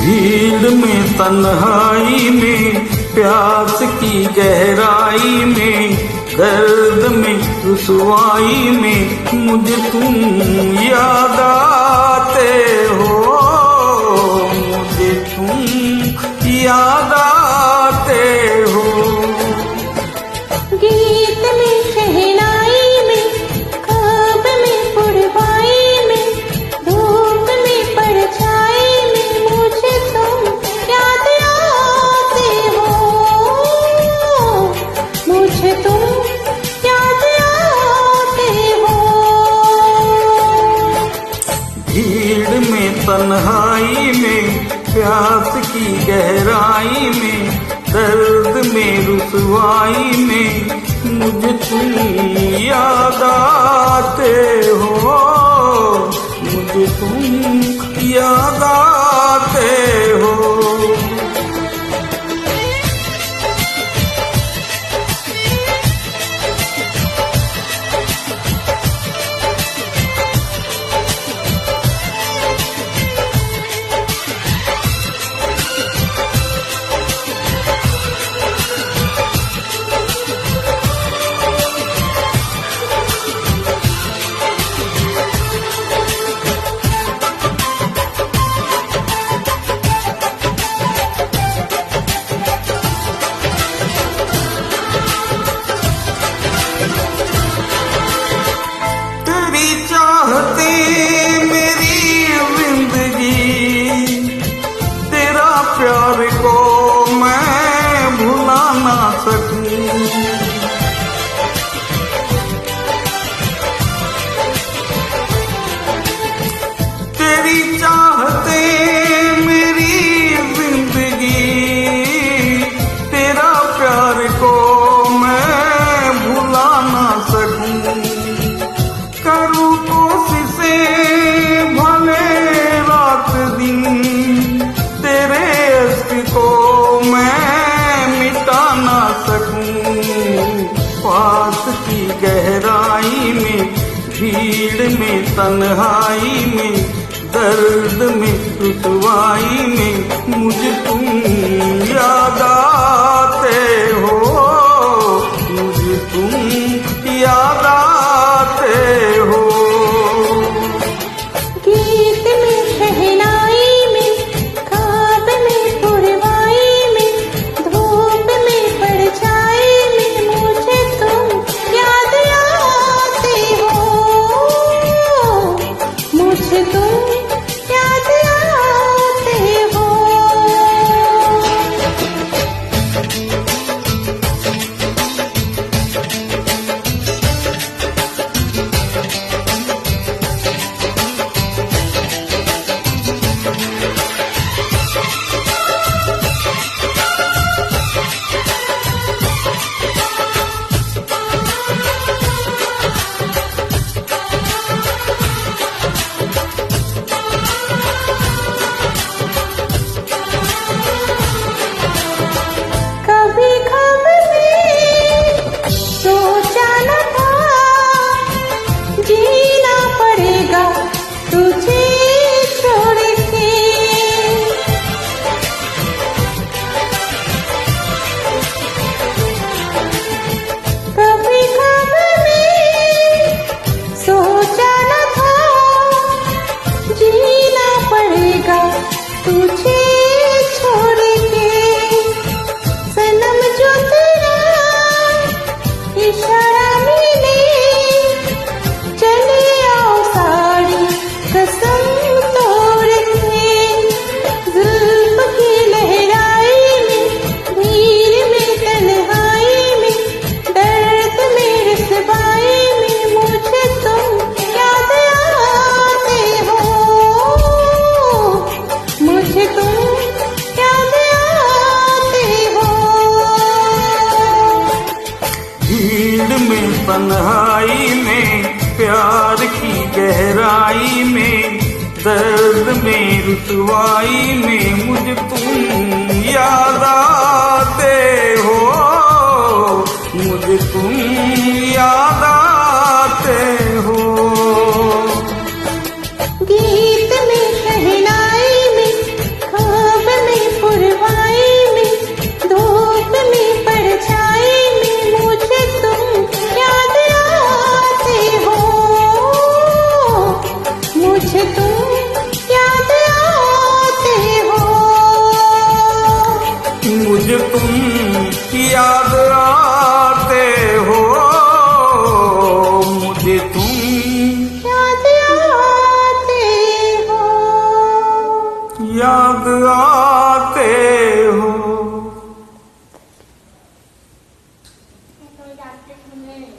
भीड़ में तन्हाई में प्यास की गहराई में दर्द में रुसवाई में मुझे तुम याद आते हो, मुझे तुम याद आते हो। गीत में शहनाई में ख्वाब में पुरवाई में धूप में परछाई में मुझे तुम याद आते हो, मुझे तुम याद आते हो। भीड़ में तन्हाई में प्यास की गहराई में दर्द में रुसवाई में मुझे तुम याद आते हो, मुझे तुम याद आते हो। चाहते मेरी जिंदगी तेरा प्यार को मैं भुला ना सकूं। तेरी चाहते मेरी जिंदगी तेरा प्यार को मैं भुला ना सकूं। करूं कोशिशें भले रात दिन तेरे इश्क को मैं मिटा ना सकूं। पास की गहराई में भीड़ में तन्हाई में दर्द में रुसवाई में मुझे तुम याद आते हो, मुझे तुम याद आते हो। गीत में शहनाई में ख्वाब में पुरवाई में धूप में परछाई में मुझे तुम याद आते हो, मुझे तुम याद आते हो। कभी ख्वाब में सोचा न था जीना पड़ेगा तुझे छोड़ के। कभी ख्वाब में सोचा न था जीना पड़ेगा तुझे छोड़ के। सनम जो तेरा इशारा मिले चले आओ साड़ी कसम तोड़ के। जुल्फ की लहराई में भीड़ में तन्हाई में दर्द में रुसवाई में मुझे तुम याद आते हो, मुझे तुम याद आते हो। भीड़ में तन्हाई में प्यार की गहराई में दर्द में रुसवाई में मुझे तुम याद आते हो, मुझे तुम याद आते हो। गीत में शहनाई में ख्वाब कोई जाते सुने